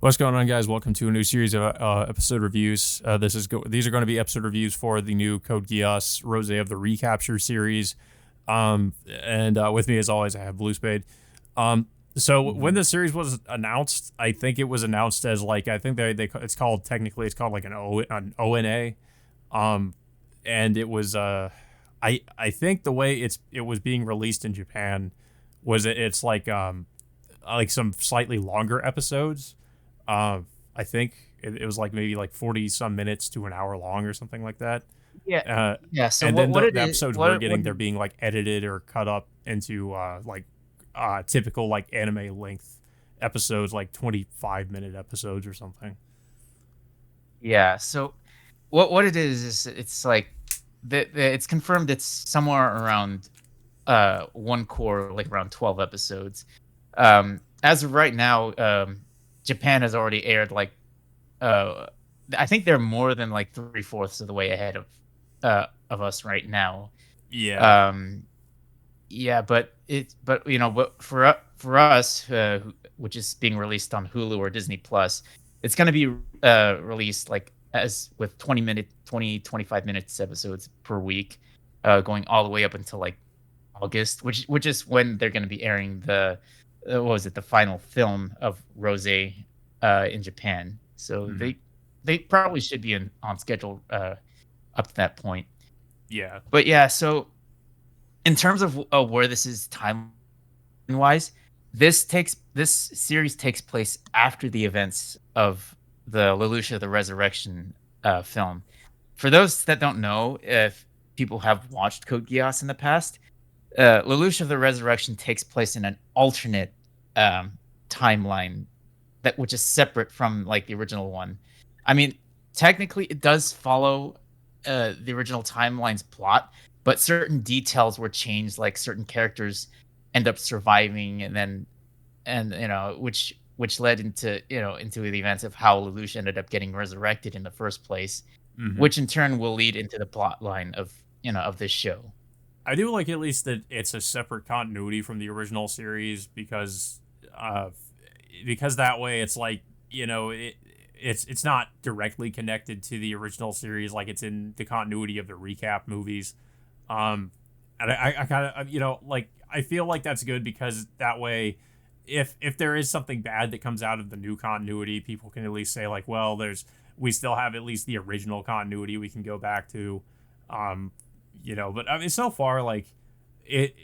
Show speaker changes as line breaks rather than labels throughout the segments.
What's going on, guys? Welcome to a new series of episode reviews. These are going to be episode reviews for the new Code Geass Roze of the Recapture series. And with me, as always, I have Blue Spade. So when
Mhm.
the series was announced, I think it was announced as like I think it's called like an ONA. Um, and it was I think the way it was being released in Japan was it's like some slightly longer episodes. I think it was like maybe like 40 some minutes to an hour long or something like that.
Yeah,
Uh,
yeah. So
and
what
then
what it
the
is?
episodes we're
What
getting, they're
did?
being like edited or cut up into typical like anime length episodes, like 25-minute episodes or something.
Yeah. So what it is it's like it's confirmed it's somewhere around one core, like around 12 episodes. As of right now, Japan has already aired like uh I think they're more than like three-fourths of the way ahead of us right now.
Yeah.
Um, Yeah, but for us, which is being released on Hulu or Disney Plus, it's going to be released like as with 25 minutes episodes per week, going all the way up until like August, which is when they're going to be airing the what was it, the final film of Rose in Japan. So
Hmm.
they probably should be on schedule up to that point.
Yeah.
But yeah, so in terms of where this is timeline wise, this series takes place after the events of the Lelouch the Resurrection film. For those that don't know, if people have watched Code Geass in the past, Lelouch of the Resurrection takes place in an alternate um, timeline that which is separate from like the original one. I mean, technically, it does follow the original timeline's plot, but certain details were changed. Like certain characters end up surviving, and which led into into the events of how Lelouch ended up getting resurrected in the first place,
Hmm.
which in turn will lead into the plot line of of this show.
I do like at least that it's a separate continuity from the original series uh, because that way it's like it's not directly connected to the original series like it's in the continuity of the recap movies. Um, and I kind of like I feel like that's good because that way, if there is something bad that comes out of the new continuity, people can at least say like, well, we still have at least the original continuity we can go back to. Um, but I mean, so far like it.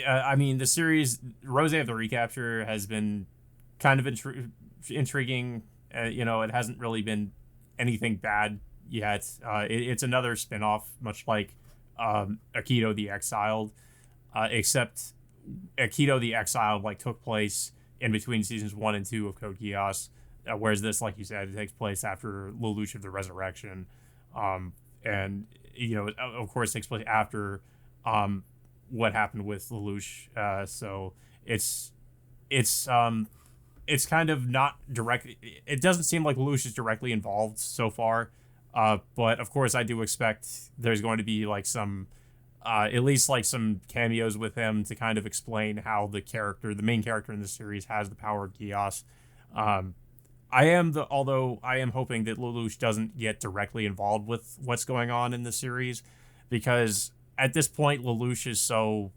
I mean, the series Rose of the Recapture has been kind of intriguing. It hasn't really been anything bad yet. It's another spinoff, much like Akito the Exiled, except Akito the Exiled like took place in between seasons 1 and 2 of Code Geass, whereas this, like you said, it takes place after Lelouch of the Resurrection, and of course takes place after um, what happened with Lelouch. So it's it's um, it's kind of not directly. It doesn't seem like Lelouch is directly involved so far, but of course I do expect there's going to be like some at least like some cameos with him to kind of explain how the main character in the series, has the power of Geass. Um, although I am hoping that Lelouch doesn't get directly involved with what's going on in the series, because at this point Lelouch is so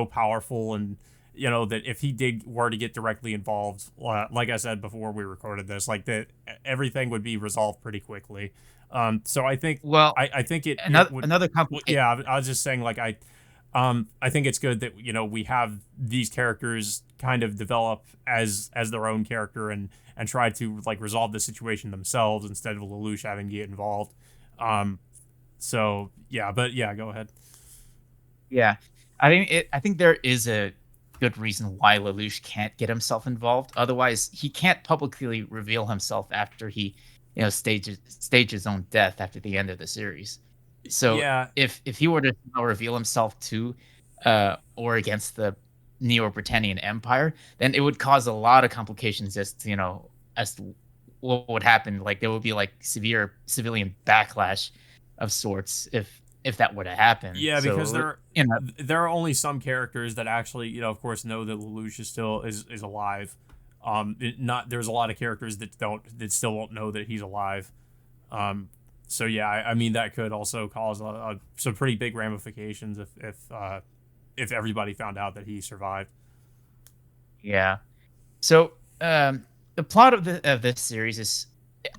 powerful, and that if he were to get directly involved, like I said before we recorded this, like that everything would be resolved pretty quickly. So I think
Well,
I think it
another
would.
another
Well,
complicated.
yeah, I was just saying like I think it's good that we have these characters kind of develop as their own character, and try to like resolve the situation themselves instead of Lelouch having to get involved. Um, so yeah, but yeah, go ahead.
Yeah. I think there is a good reason why Lelouch can't get himself involved. Otherwise, he can't publicly reveal himself after he, stage his own death after the end of the series. So
Yeah,
if he were to reveal himself to or against the Neo-Britannian Empire, then it would cause a lot of complications as to what would happen. Like there would be like severe civilian backlash of sorts if that were to happen.
yeah, because
So you know,
there are only some characters that actually, of course, know that Lelouch is still is alive. Not there's a lot of characters that still don't know that he's alive. Um, so yeah, I mean that could also cause some pretty big ramifications if everybody found out that he survived.
Yeah. So the plot of this series is,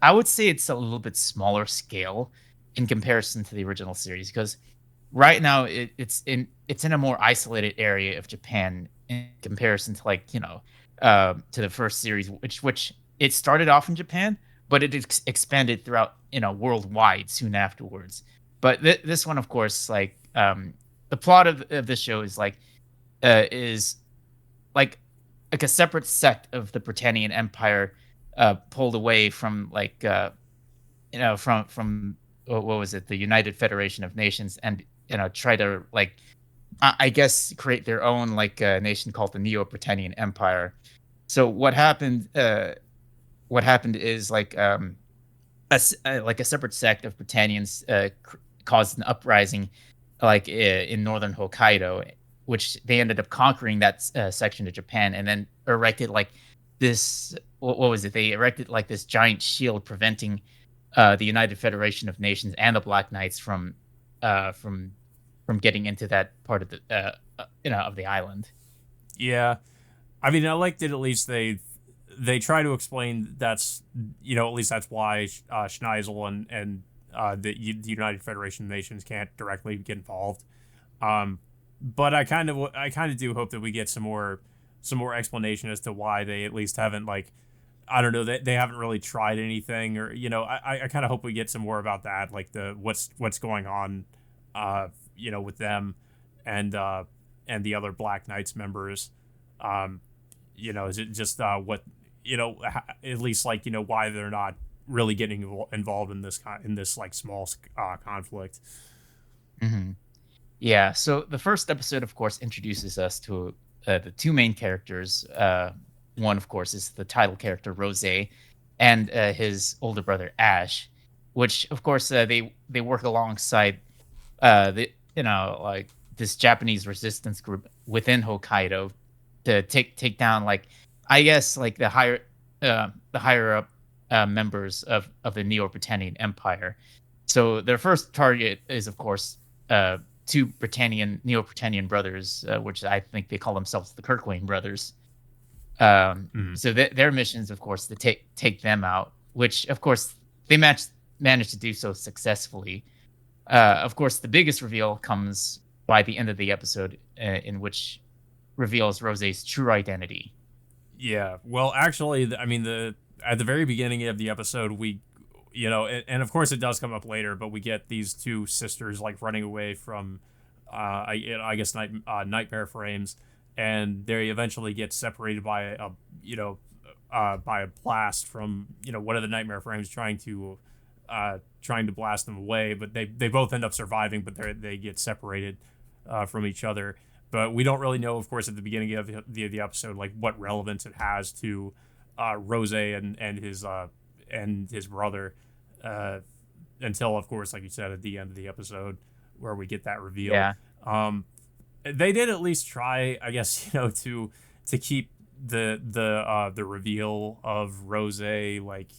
I would say, it's a little bit smaller scale in comparison to the original series, because right now it's in a more isolated area of Japan in comparison to, like, to the first series, which it started off in Japan, but it expanded throughout, worldwide soon afterwards. But this one, of course, like, the plot of this show is like like a separate sect of the Britannian Empire, pulled away from, like, from what was it, the United Federation of Nations, and try to, like, I guess, create their own, like, nation called the Neo Britannian Empire. So what happened is, like, like a separate sect of Britannians caused an uprising, like, in northern Hokkaido, which they ended up conquering that section of Japan, and then erected, like, this. What was it? They erected, like, this giant shield preventing the United Federation of Nations and the Black Knights uh, from from getting into that part of the of the island.
Yeah, I mean, I like that at least they try to explain that's at least that's why Schneisel and the United Federation of Nations can't directly get involved. But I kind of do hope that we get some more explanation as to why they at least haven't, like, I don't know, they haven't really tried anything, or I kind of hope we get some more about that, like the what's going on with them and the other Black Knights members. Is it just what at least, like, why they're not really getting involved in this like small conflict.
hmm Yeah. So the first episode, of course, introduces us to the two main characters. One, of course, is the title character Rose, and his older brother Ash, which, of course, they work alongside the like, this Japanese resistance group within Hokkaido to take down, like, I guess, like, the higher up members of the Neo Britannian Empire. So their first target is, of course, two Neo Britannian brothers, which I think they call themselves the Kirkwane brothers.
Mhm.
So their mission is, of course, to take them out, which, of course, they managed to do so successfully. Of course, the biggest reveal comes by the end of the episode, in which reveals Rose's true identity.
Yeah. Well, actually, I mean, the at the very beginning of the episode, and of course it does come up later, but we get these two sisters, like, running away from, I guess, nightmare frames, and they eventually get separated by a blast from one of the nightmare frames trying to blast them away, but they both end up surviving, but they get separated from each other. But we don't really know, of course, at the beginning of the episode, like, what relevance it has to Rose and his brother, uh, until, of course, like you said, at the end of the episode, where we get that reveal.
Yeah.
Um, they did at least try, I guess, to keep the reveal of Rose, like,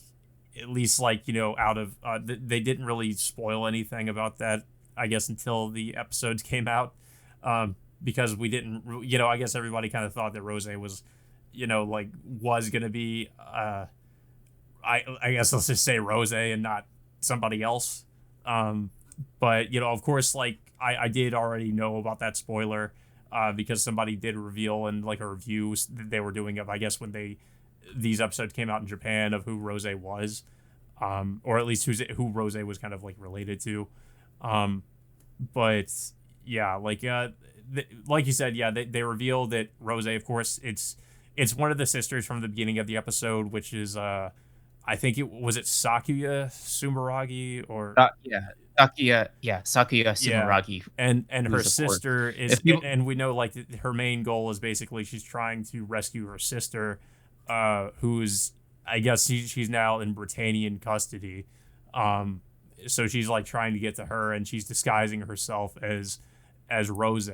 at least, like, out of they didn't really spoil anything about that, I guess, until the episodes came out. Because we didn't, I guess everybody kind of thought that Rose like, was gonna be, I guess let's just say Rose and not somebody else. Um, but of course, like, I did already know about that spoiler, because somebody did reveal in, like, a review that they were doing of, I guess, when these episodes came out in Japan, of who Rose was, or at least who Rose was kind of, like, related to. But yeah, like, like you said, yeah, they reveal that Rose, of course, it's one of the sisters from the beginning of the episode, which is, I think it Sakuya Sumeragi, or
Yeah. Sakuya
yeah,
Sumeragi,
and her
who's, of course,
sister is,
if people.
and we know, like, her main goal is basically she's trying to rescue her sister, who's, I guess, she's now in Britannian custody. So she's, like, trying to get to her, and she's disguising herself as Rose.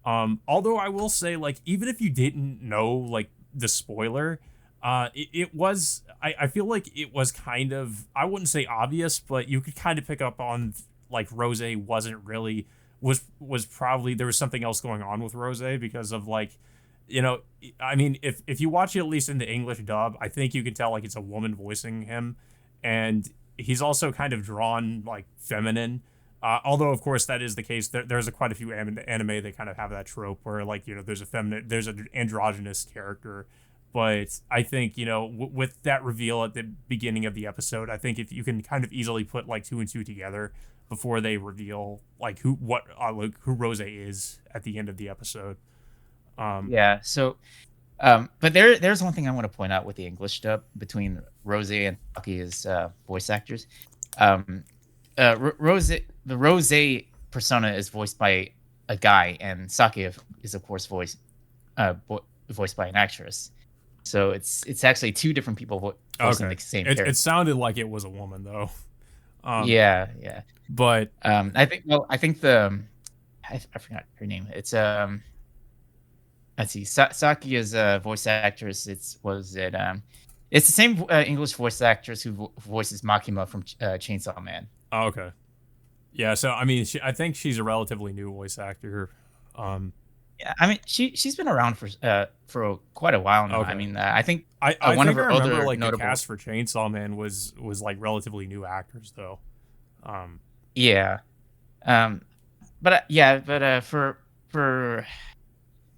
Although I will say, like, even if you didn't know, like, the spoiler, It was. I feel like it was kind of. I wouldn't say obvious, but you could kind of pick up on like Roze wasn't really was probably there was something else going on with Roze because of like, you know, I mean, if you watch it at least in the English dub, I think you can tell like it's a woman voicing him, and he's also kind of drawn like feminine. Although of course that is the case. There's quite a few anime that kind of have that trope where like there's a feminine, there's an androgynous character, but I think with that reveal at the beginning of the episode, I think if you can kind of easily put like two and two together before they reveal like who Rose is at the end of the episode.
Yeah. So, but there's one thing I want to point out with the English dub between Rose and Saki's voice actors. Rose, the Rose persona is voiced by a guy, and Saki is of course voiced by an actress. So it's actually two different people voicing the same character.
It sounded like it was a woman though.
Yeah.
But
I think I forgot her name. It's let's see, Saki is a voice actress. It's the same English voice actress who voices Makima from Chainsaw Man.
Oh, okay. Yeah, so I mean, I think she's a relatively new voice actor.
Yeah, I mean, she's been around for quite a while now. Okay. I mean, I think
I one think of her other like notable... the cast for Chainsaw Man was like relatively new actors though.
Yeah, but for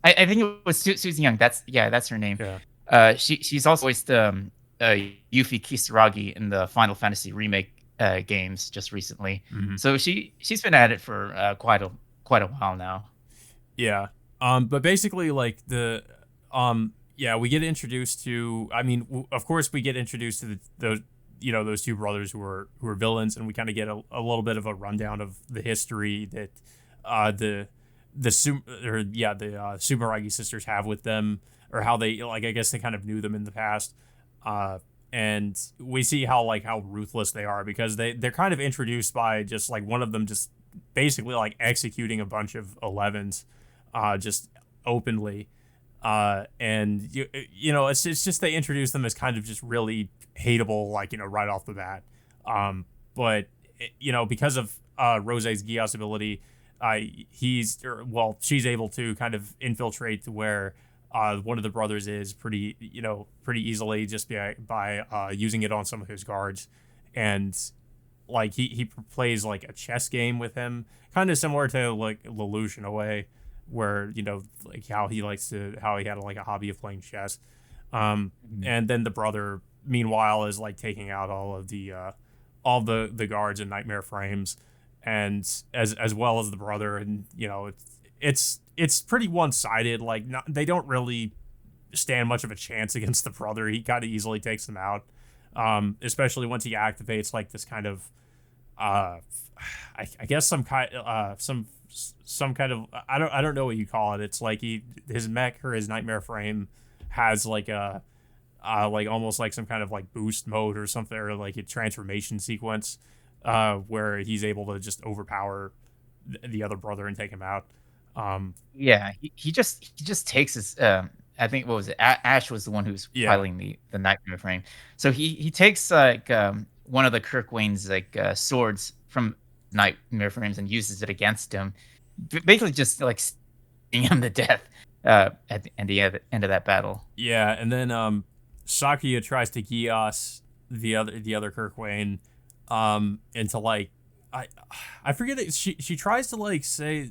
I think it was Susan Young. That's her name.
Yeah.
She's also voiced Yuffie Kisaragi in the Final Fantasy remake games just recently.
Mm-hmm.
So she's been at it for quite a while now.
Yeah. But basically like we get introduced to, I mean, of course we get introduced to those two brothers who are villains, and we kind of get a little bit of a rundown of the history that the Sumeragi sisters have with them, or how they like, I guess they kind of knew them in the past. And we see how ruthless they are, because they're kind of introduced by just like one of them just basically like executing a bunch of 11s just openly. And it's just they introduce them as kind of just really hateable, like, right off the bat. But because of Rose's Geass ability, she's able to kind of infiltrate to where one of the brothers is pretty easily, just by using it on some of his guards. And like he plays like a chess game with him, kind of similar to like Lelouch in a way, where like how he had like a hobby of playing chess. And then the brother meanwhile is like taking out all the guards in Nightmare Frames, and as well as the brother. And it's pretty one-sided. Like, they don't really stand much of a chance against the brother. He kind of easily takes them out, especially once he activates like this kind of I guess some kind of I don't know what you call it. It's like his mech or his Nightmare Frame has like a like almost like some kind of like boost mode or something, or like a transformation sequence where he's able to just overpower the other brother and take him out.
He just takes his I think, what was it? Ash was the one who's piloting the Nightmare Frame. So he takes like one of the Kirkwane's like swords from Nightmare Frames and uses it against him, basically just like stinging him to death at the end of that battle.
Yeah, and then Sakia tries to Geass the other Kirkwane into like I forget it. She tries to like say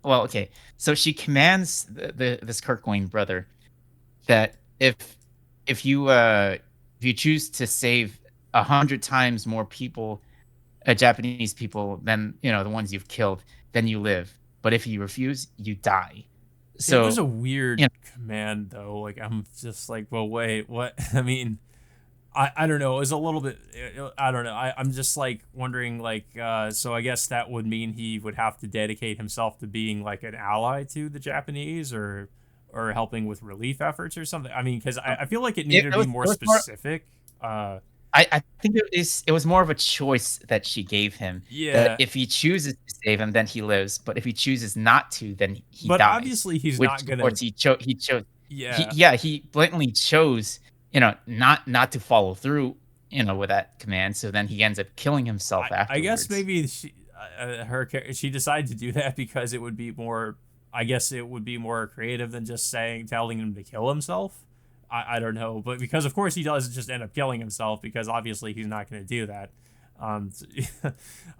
okay. So she commands this Kirkwane brother that if you choose to save 100 times more people, Japanese people, than the ones you've killed, then you live. But if you refuse, you die. So
it was a weird command though. Like, I'm just like, well, wait, what? I mean, I don't know. It was a little bit. I don't know. I'm just like wondering, like, so I guess that would mean he would have to dedicate himself to being like an ally to the Japanese, or helping with relief efforts or something. I mean, because I feel like it needed to be more specific.
I think it was more of a choice that she gave him.
Yeah.
That if he chooses to save him, then he lives. But if he chooses not to, then he dies.
But obviously he's not gonna.
He chose.
Yeah,
he blatantly chose, not to follow through, with that command. So then he ends up killing himself
I guess
afterwards.
maybe she decided to do that because it would be more. I guess it would be more creative than just telling him to kill himself. I don't know, but because of course he does just end up killing himself because obviously he's not going to do that. Um,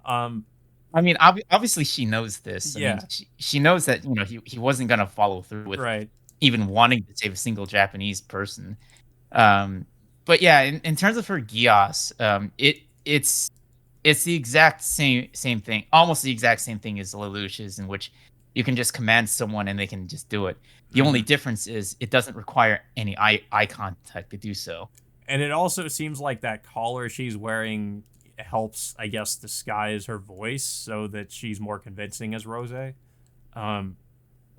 um,
I mean, obviously she knows this. I mean,
yeah,
she knows that he wasn't gonna follow through with
right.
even wanting to save a single Japanese person. Um, but yeah, in terms of her Geass, it's the exact same thing, almost the exact same thing as Lelouch's, in which you can just command someone and they can just do it. The only
Hmm.
difference is it doesn't require any eye contact to do so.
And it also seems like that collar she's wearing helps, I guess, disguise her voice so that she's more convincing as Rose. Um,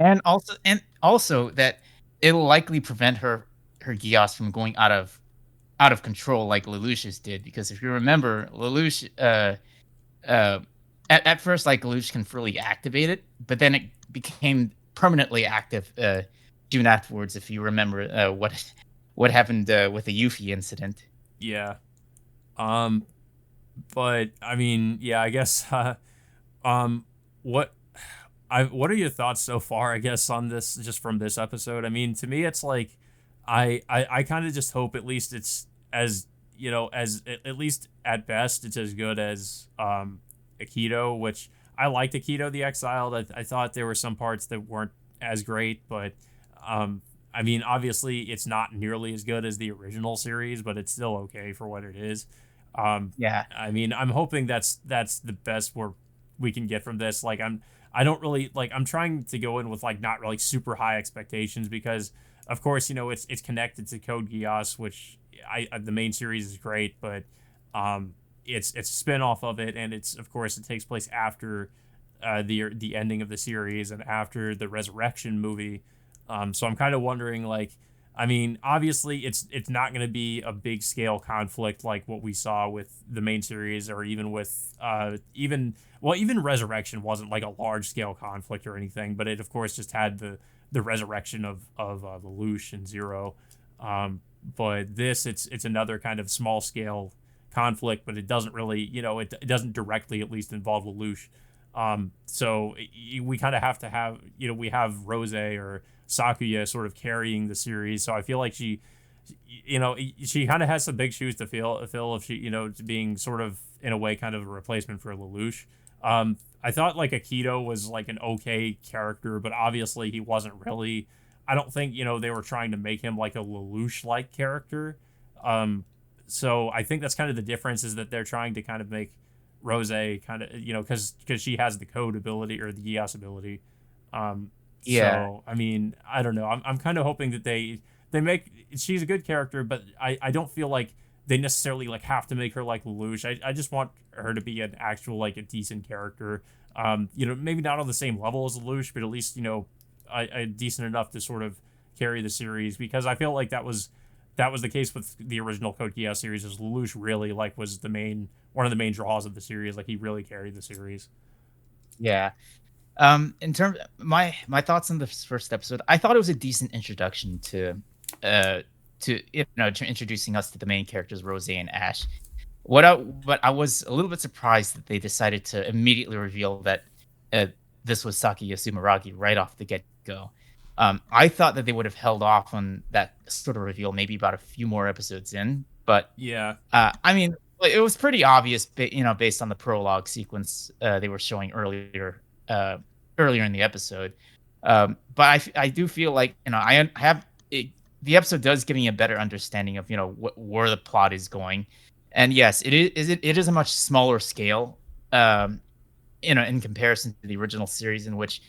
And also that it'll likely prevent her Geass from going out of control like Lelouch's did, because if you remember, Lelouch uh at first, like, Lelouch can freely activate it, but then it became permanently active soon afterwards, if you remember what happened with the Yuffie incident.
yeah. Um, but I mean, yeah, I guess. Um, what what are your thoughts so far? I guess on this, just from this episode. I mean, to me, it's like I kind of just hope at least it's as as at least at best it's as good as Akito, which I liked Akito the Exiled. I thought there were some parts that weren't as great, but um. I mean, obviously, it's not nearly as good as the original series, but it's still okay for what it is.
Yeah.
I mean, I'm hoping that's the best we can get from this. I don't really like. I'm trying to go in with like not really super high expectations because, of course, it's connected to Code Geass, which the main series is great, but um, it's a spin off of it, and it's of course it takes place after the ending of the series and after the Resurrection movie. So I'm kind of wondering like I mean, obviously, it's not going to be a big scale conflict like what we saw with the main series, or even with even Resurrection wasn't like a large scale conflict or anything, but it of course just had the resurrection of Lelouch and Zero. But this it's another kind of small scale conflict, but it doesn't really it doesn't directly at least involve Lelouch. So we kind of have to have we have Rose or Sakuya sort of carrying the series. So I feel like she kind of has some big shoes to fill if she being sort of in a way kind of a replacement for Lelouch. I thought like Akito was like an okay character, but obviously he wasn't really. I don't think they were trying to make him like a Lelouch like character. Um, so I think that's kind of the difference is that they're trying to kind of make Rose kind of because she has the code ability or the Geass ability.
Yeah.
So I mean, I don't know. I'm kind of hoping that they make she's a good character, but I don't feel like they necessarily like have to make her like Lelouch. I just want her to be an actual like a decent character. Maybe not on the same level as Lelouch, but at least a decent enough to sort of carry the series because I feel like that was the case with the original Code Geass series. Is Lelouch really like was the main one of the main draws of the series? Like he really carried the series.
Yeah. In terms my thoughts on the first episode, I thought it was a decent introduction uh to introducing us to the main characters, Rose and Ash. But I was a little bit surprised that they decided to immediately reveal that uh, this was Saki Yasumaragi right off the get go. I thought that they would have held off on that sort of reveal maybe about a few more episodes in, but
Yeah,
I mean, like, it was pretty obvious, based on the prologue sequence they were showing uh, earlier in the episode. But I do feel like I have it, the episode does give me a better understanding of where the plot is going, and yes, it is a much smaller scale, in comparison to the original series, in which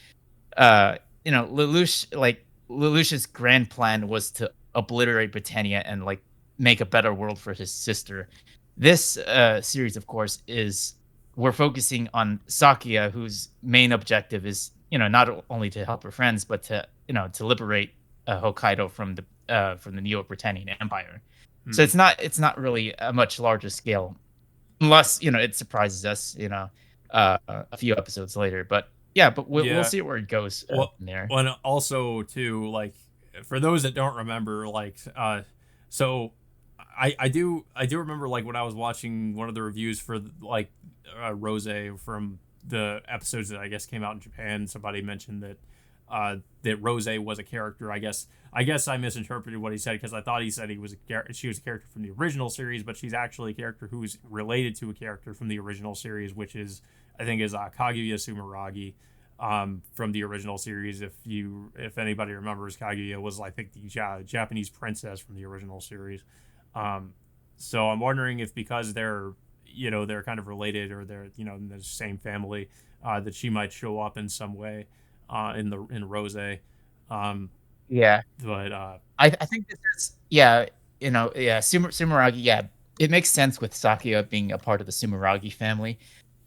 Lelouch's grand plan was to obliterate Britannia and like make a better world for his sister. This series, of course, is we're focusing on Sakia, whose main objective is not only to help her friends, but to liberate Hokkaido from the Neo Britannian Empire. So
hmm.
it's not really a much larger scale, unless it surprises us, a few episodes later. But yeah, but we'll
Yeah.
see where it goes
Well,
from there.
and also too, like for those that don't remember, like, so I do remember like when I was watching one of the reviews for like Roze from the episodes that I guess came out in Japan. Somebody mentioned that Roze was a character. I guess I misinterpreted what he said because I thought he said she was a character from the original series, but she's actually a character who's related to a character from the original series, which is I think is Kaguya Sumeragi from the original series. If anybody remembers, Kaguya was I think the Japanese princess from the original series. Um, so I'm wondering if because they're kind of related or they're in the same family, that she might show up in some way in Rose. Um,
Yeah.
but
I think this is yeah, Sumeragi, yeah. It makes sense with Sakia being a part of the Sumeragi family.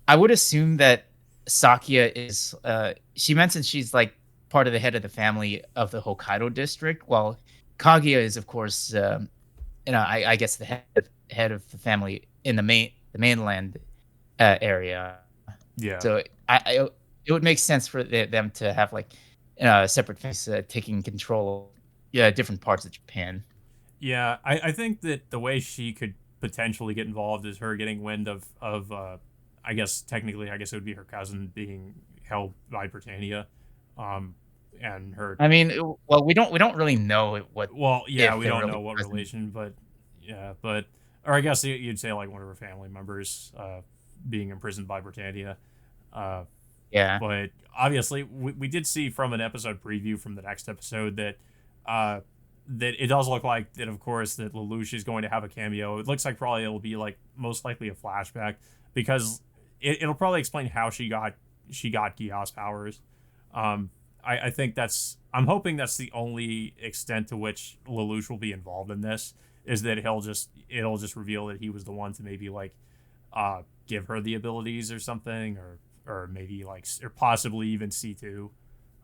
I would assume that Sakia is she mentioned she's like part of the head of the family of the Hokkaido district, while Kaguya is of course I guess the head of the family in the mainland area.
yeah,
So it would make sense for them to have like separate families taking control of different parts of Japan.
yeah, I think that the way she could potentially get involved is her getting wind of I guess technically I guess it would be her cousin being held by Britannia, um, and her.
I mean, well, we don't really know what
Well, yeah,
if
we
they're
don't
really
know what
cousins.
relation, but yeah, but or I guess you'd say like one of her family members being imprisoned by Britannia. Uh,
Yeah.
but obviously, we did see from an episode preview from the next episode uh, that it does look like that. Of course, that Lelouch is going to have a cameo. It looks like probably it'll be like most likely a flashback because it'll probably explain how she got Geass powers. Um, I think I'm hoping that's the only extent to which Lelouch will be involved in this is that it'll just reveal that he was the one to maybe like give her the abilities or something or maybe like or possibly even C2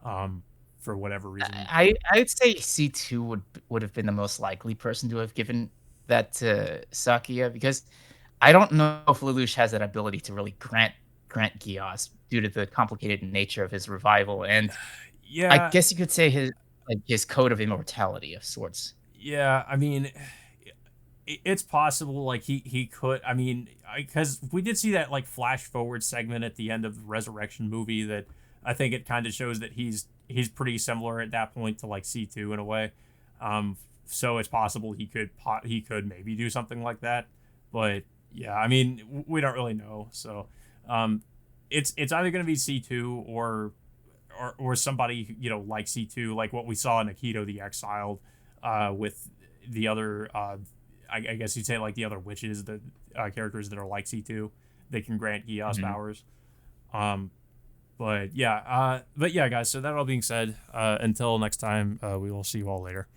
um for whatever reason.
I'd say C2 would have been the most likely person to have given that to Sakia because I don't know if Lelouch has that ability to really grant Geass due to the complicated nature of his revival, and I
Yeah,
guess you could say his code of immortality of sorts.
yeah, I mean it's possible like he could I mean because we did see that like flash forward segment at the end of the Resurrection movie that I think it kind of shows that he's pretty similar at that point to like C2 in a way. So it's possible he could maybe do something like that, but yeah, I mean we don't really know. So um it's either going to be C2 or somebody like C2 like what we saw in Akito the Exiled with the other I guess you'd say like the other witches, the characters that are like C2, they can grant Geass
Mhm.
powers. Um, but yeah, guys. So that all being said, until next time, we will see you all later.